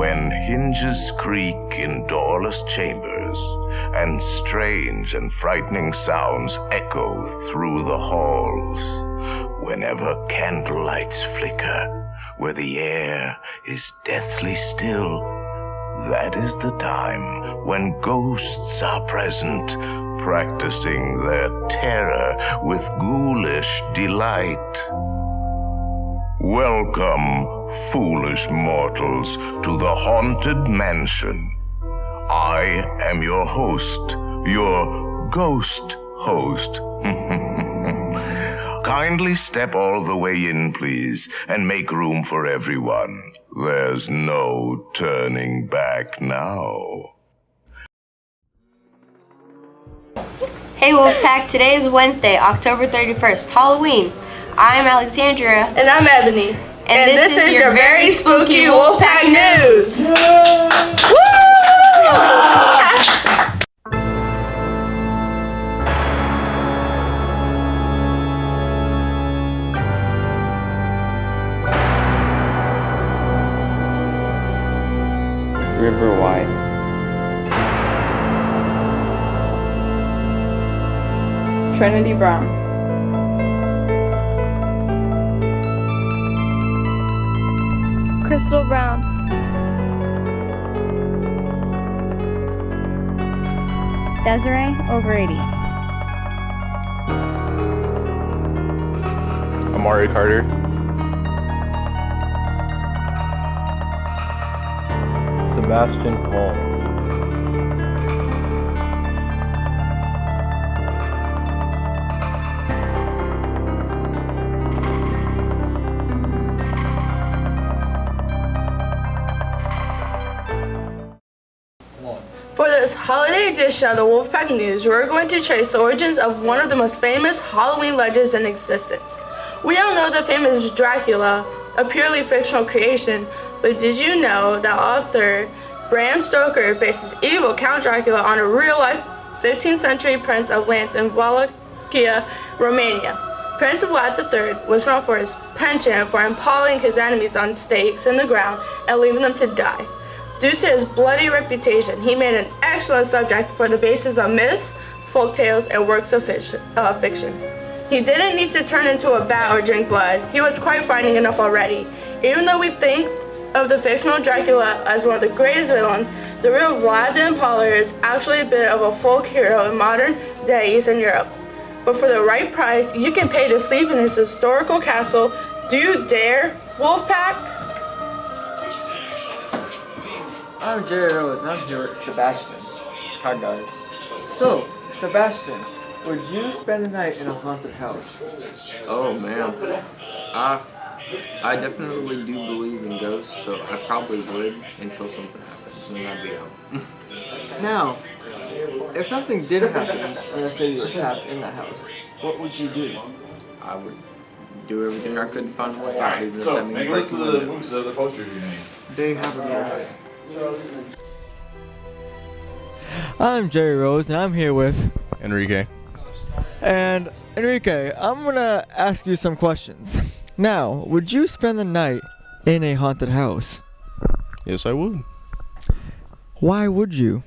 when hinges creak in doorless chambers, and strange and frightening sounds echo through the halls, whenever candlelights flicker, where the air is deathly still, that is the time when ghosts are present, practicing their terror with ghoulish delight. Welcome, foolish mortals, to the Haunted Mansion. I am your host, your ghost host. Kindly step all the way in, please, and make room for everyone. There's no turning back now. Hey Wolfpack, today is Wednesday, October 31st, Halloween. I'm Alexandria. And I'm Ebony. And this is your very spooky Wolfpack news. River White. Trinity Brown. Crystal Brown. Desiree O'Grady. Amari Carter. Sebastian Hall. For this holiday edition of the Wolfpack News, we're going to trace the origins of one of the most famous Halloween legends in existence. We all know the famous Dracula, a purely fictional creation, but did you know that author Bram Stoker based his evil Count Dracula on a real-life 15th century Prince of Lance in Wallachia, Romania? Prince Vlad III was known for his penchant for impaling his enemies on stakes in the ground and leaving them to die. Due to his bloody reputation, he made an excellent subject for the basis of myths, folktales, and works of fiction. He didn't need to turn into a bat or drink blood. He was quite frightening enough already. Even though we think of the fictional Dracula as one of the greatest villains, the real Vlad the Impaler is actually a bit of a folk hero in modern-day Eastern Europe. But for the right price, you can pay to sleep in his historical castle. Do you dare, Wolfpack? I'm Jerry Rose, and I'm here with Sebastian. Hi guys. So, Sebastian, would you spend the night in a haunted house? Oh man, I definitely do believe in ghosts, so I probably would until something happens, and then I'd be out. Now, if something did happen, and let's say you were trapped in the house, what would you do? I would do everything I could to find a way out. Alright, even if so that means make a list of breaking windows. the posters you need. They have a folks. I'm Jerry Rose, and I'm here with Enrique. And Enrique, I'm gonna ask you some questions. Now, would you spend the night in a haunted house? Yes, I would. Why would you?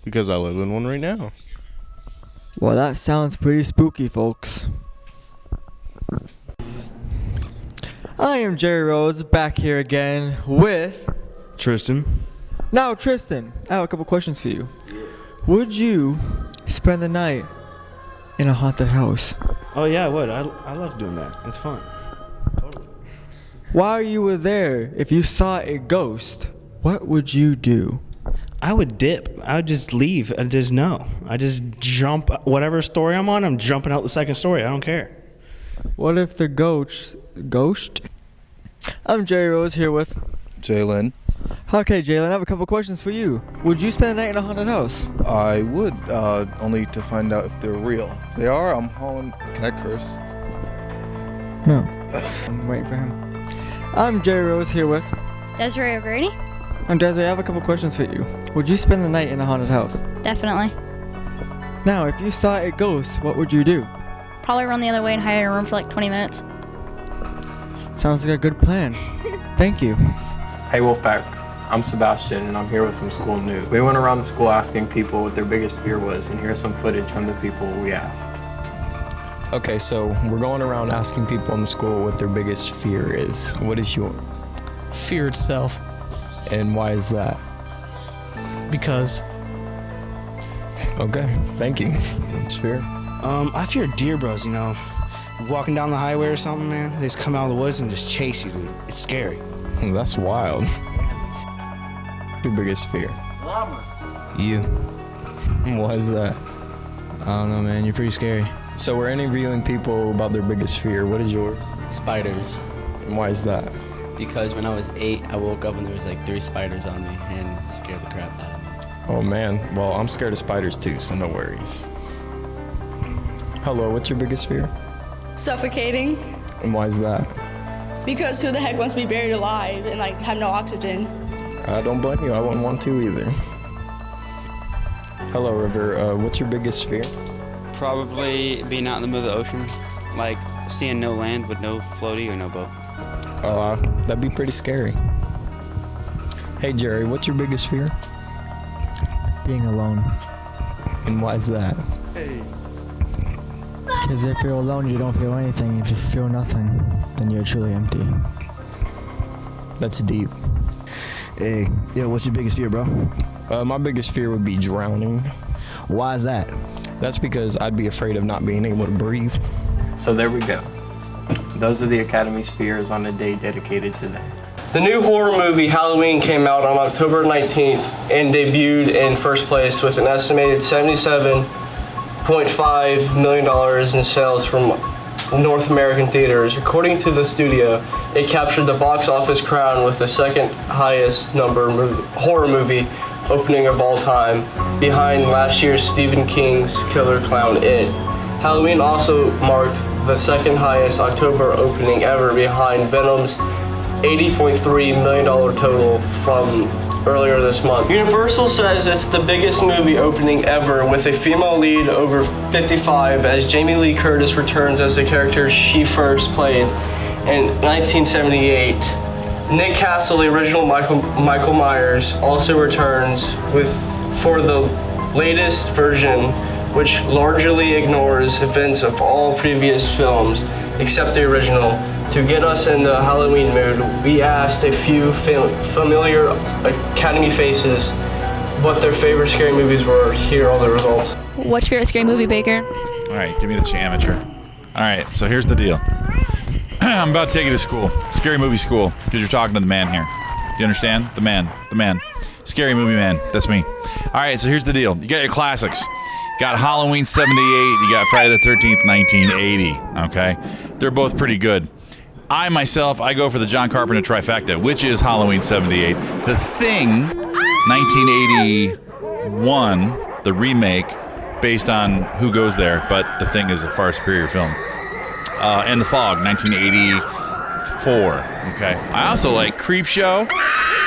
Because I live in one right now. Well, that sounds pretty spooky, folks. I am Jerry Rose, back here again with Tristan. Now, Tristan, I have a couple questions for you. Would you spend the night in a haunted house? Oh yeah, I would. I love doing that. It's fun. While you were there, if you saw a ghost, what would you do? I would dip. I would just leave and just no. I just jump whatever story I'm on. I'm jumping out the second story. I don't care. What if the ghost? I'm Jerry Rose here with Jalen. Okay, Jalen, I have a couple questions for you. Would you spend the night in a haunted house? I would, only to find out if they're real. If they are, I'm hauling. Can I curse? No. I'm waiting for him. I'm Jerry Rose here with Desiree O'Grady? I'm Desiree. I have a couple questions for you. Would you spend the night in a haunted house? Definitely. Now, if you saw a ghost, what would you do? Probably run the other way and hide in a room for like 20 minutes. Sounds like a good plan. Thank you. Hey Wolfpack, I'm Sebastian, and I'm here with some school news. We went around the school asking people what their biggest fear was, and here's some footage from the people we asked. Okay, so we're going around asking people in the school what their biggest fear is. What is your? Fear itself. And why is that? Because. Okay, thank you. It's fear. I fear deer bros, you know. Walking down the highway or something, man. They just come out of the woods and just chase you, dude. It's scary. That's wild. Your biggest fear? Llamas. You. Why is that? I don't know, man. You're pretty scary. So we're interviewing people about their biggest fear. What is yours? Spiders. And why is that? Because when I was 8, I woke up and there was like 3 spiders on me and it scared the crap out of me. Oh man, well I'm scared of spiders too, so no worries. Hello, what's your biggest fear? Suffocating. And why is that? Because who the heck wants to be buried alive and like have no oxygen? I don't blame you, I wouldn't want to either. Hello River, what's your biggest fear? Probably being out in the middle of the ocean, like seeing no land with no floaty or no boat. That'd be pretty scary. Hey Jerry, what's your biggest fear? Being alone. And why is that? Because if you're alone, you don't feel anything. If you feel nothing, then you're truly empty. That's deep. Hey, yo, what's your biggest fear, bro? My biggest fear would be drowning. Why is that? That's because I'd be afraid of not being able to breathe. So there we go. Those are the Academy's fears on a day dedicated to them. The new horror movie Halloween came out on October 19th and debuted in first place with an estimated $77.5 million in sales from North American theaters. According to the studio, it captured the box office crown with the second highest number horror movie opening of all time, behind last year's Stephen King's Killer Clown It. Halloween also marked the second highest October opening ever, behind Venom's $80.3 million total from earlier this month. Universal says it's the biggest movie opening ever, with a female lead over 55 as Jamie Lee Curtis returns as the character she first played in 1978. Nick Castle, the original Michael Myers, also returns for the latest version, which largely ignores events of all previous films except the original. To get us in the Halloween mood, we asked a few familiar Academy faces what their favorite scary movies were. Here are the results. What's your favorite scary movie, Baker? All right, give me the amateur. All right, so here's the deal. I'm about to take you to school, scary movie school, because you're talking to the man here. You understand? The man. Scary movie man, that's me. All right, so here's the deal. You got your classics. You got Halloween 78, you got Friday the 13th, 1980, okay? They're both pretty good. I go for the John Carpenter trifecta, which is Halloween 78, The Thing, 1981, the remake, based on Who Goes There, but The Thing is a far superior film. And The Fog, 1984, okay? I also like Creepshow,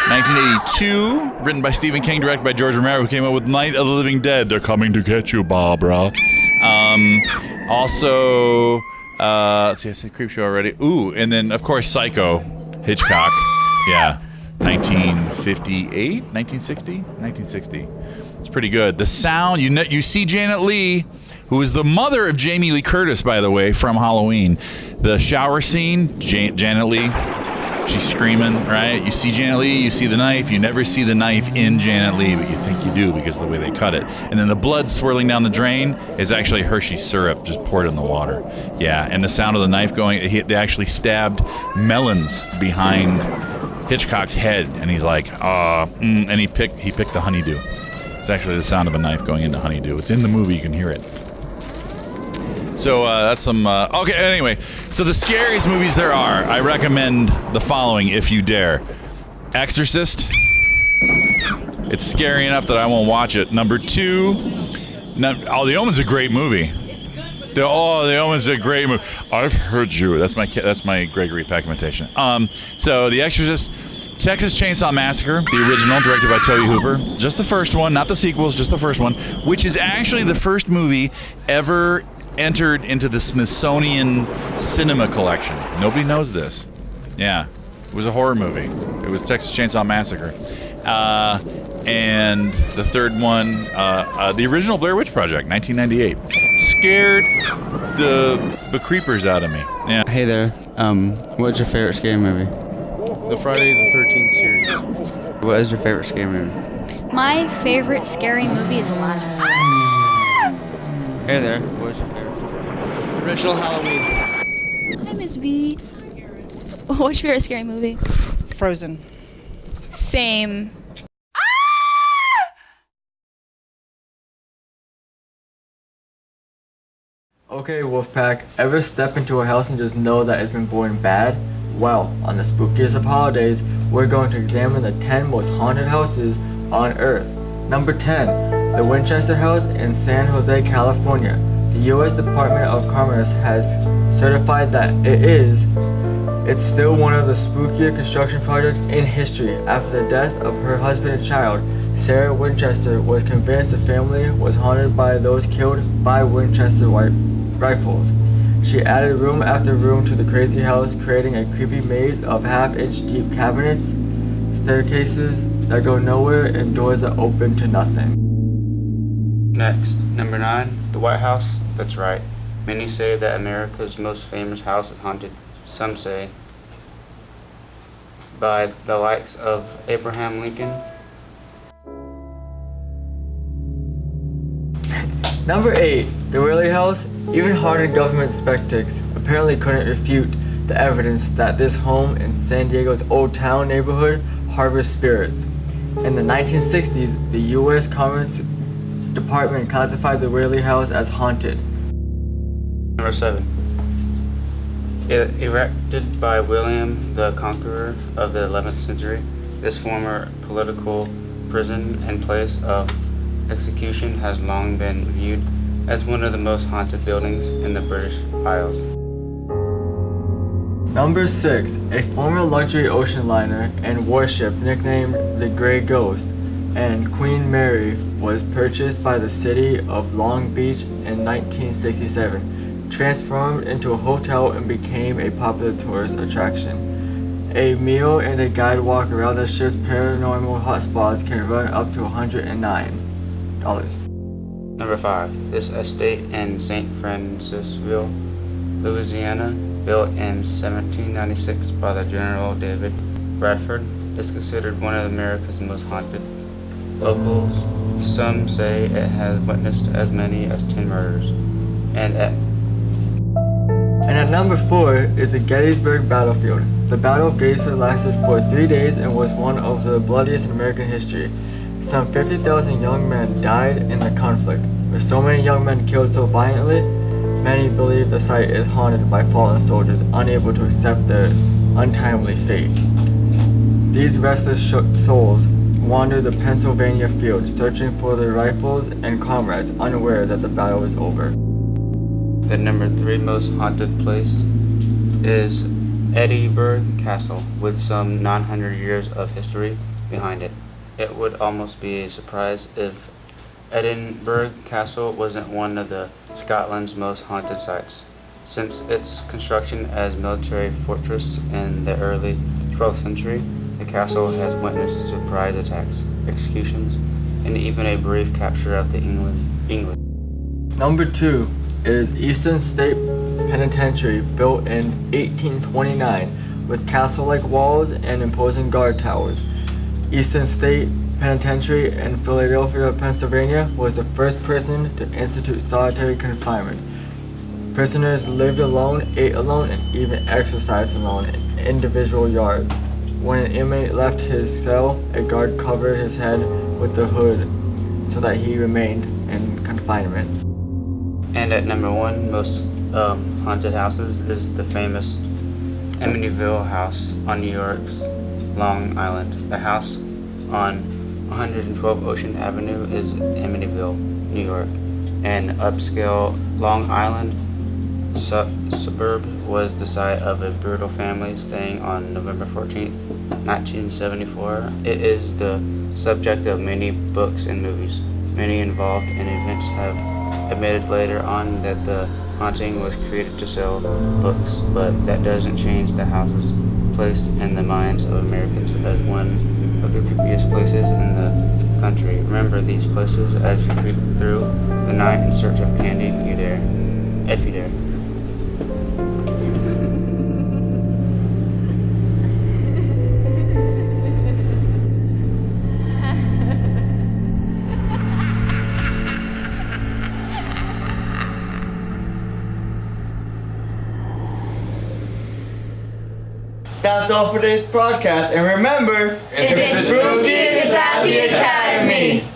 1982, written by Stephen King, directed by George Romero, who came up with Night of the Living Dead. They're coming to get you, Barbara. Also... let's see, I said Creepshow already. Ooh, and then, of course, Psycho, Hitchcock. Yeah, 1958, 1960? 1960. It's pretty good. The sound, you see Janet Leigh, who is the mother of Jamie Lee Curtis, by the way, from Halloween. The shower scene, Janet Leigh, she's screaming, right? You see Janet Leigh, you see the knife. You never see the knife in Janet Leigh, but you think you do because of the way they cut it. And then the blood swirling down the drain is actually Hershey syrup just poured in the water. Yeah, and the sound of the knife going, they actually stabbed melons behind Hitchcock's head, and he's like, and he picked the honeydew. It's actually the sound of a knife going into honeydew. It's in the movie, you can hear it. So that's some, okay, anyway. So the scariest movies there are, I recommend the following if you dare. Exorcist. It's scary enough that I won't watch it. Number 2, The Omen's a great movie. The Omen's a great movie. I've heard you. That's my Gregory Peck imitation. So The Exorcist, Texas Chainsaw Massacre, the original, directed by Tobe Hooper. Just the first one, not the sequels, just the first one, which is actually the first movie ever entered into the Smithsonian Cinema Collection. Nobody knows this. Yeah, it was a horror movie. It was Texas Chainsaw Massacre. And the third one, the original Blair Witch Project, 1998. Scared the creepers out of me. Yeah. Hey there. What's your favorite scary movie? The Friday the 13th series. What is your favorite scary movie? My favorite scary movie is Lazarus. Hey there. What's your favorite? Original Halloween. Hi, Miss B. What's your favorite scary movie? Frozen. Same. Okay, Wolfpack, ever step into a house and just know that it's been going bad? Well, on the spookiest of holidays, we're going to examine the 10 most haunted houses on Earth. Number 10, the Winchester House in San Jose, California. The U.S. Department of Commerce has certified that it's still one of the spookier construction projects in history. After the death of her husband and child, Sarah Winchester was convinced the family was haunted by those killed by Winchester rifles. She added room after room to the crazy house, creating a creepy maze of half-inch deep cabinets, staircases that go nowhere, and doors that open to nothing. Next, number 9, the White House. That's right. Many say that America's most famous house is haunted. Some say by the likes of Abraham Lincoln. Number 8, the Whaley House. Even hardened government skeptics apparently couldn't refute the evidence that this home in San Diego's Old Town neighborhood harbors spirits. In the 1960s, the U.S. Commerce Department classified the Whaley House as haunted. Number 7. Erected by William the Conqueror of the 11th century, this former political prison and place of execution has long been viewed as one of the most haunted buildings in the British Isles. Number 6, a former luxury ocean liner and warship nicknamed the Grey Ghost and Queen Mary was purchased by the city of Long Beach in 1967, transformed into a hotel, and became a popular tourist attraction. A meal and a guide walk around the ship's paranormal hotspots can run up to $109. Number 5. This estate in St. Francisville, Louisiana, built in 1796 by the General David Bradford, is considered one of America's most haunted. Locals, some say it has witnessed as many as 10 murders. And at number 4 is the Gettysburg Battlefield. The Battle of Gettysburg lasted for 3 days and was one of the bloodiest in American history. Some 50,000 young men died in the conflict. With so many young men killed so violently, many believe the site is haunted by fallen soldiers unable to accept their untimely fate. These restless souls wander the Pennsylvania field, searching for their rifles and comrades, unaware that the battle is over. the number 3 most haunted place is Edinburgh Castle, with some 900 years of history behind it. It would almost be a surprise if Edinburgh Castle wasn't one of Scotland's most haunted sites. Since its construction as military fortress in the early 12th century, the castle has witnessed surprise attacks, executions, and even a brief capture of the English. Number 2 is Eastern State Penitentiary, built in 1829 with castle-like walls and imposing guard towers. Eastern State Penitentiary in Philadelphia, Pennsylvania was the first prison to institute solitary confinement. Prisoners lived alone, ate alone, and even exercised alone in individual yards. When an inmate left his cell, a guard covered his head with the hood so that he remained in confinement. And at number 1 most haunted houses is the famous Amityville house on New York's Long Island. The house on 112 Ocean Avenue is Amityville, New York. An upscale Long Island suburb was the site of a brutal family staying on November 14th, 1974. It is the subject of many books and movies. Many involved in events have admitted later on that the haunting was created to sell books, but that doesn't change the house's place in the minds of Americans as one of the creepiest places in the country. Remember these places as you creep through the night in search of candy, you dare. If you dare. That's all for today's broadcast, and remember, If it's spooky, it's at the Academy.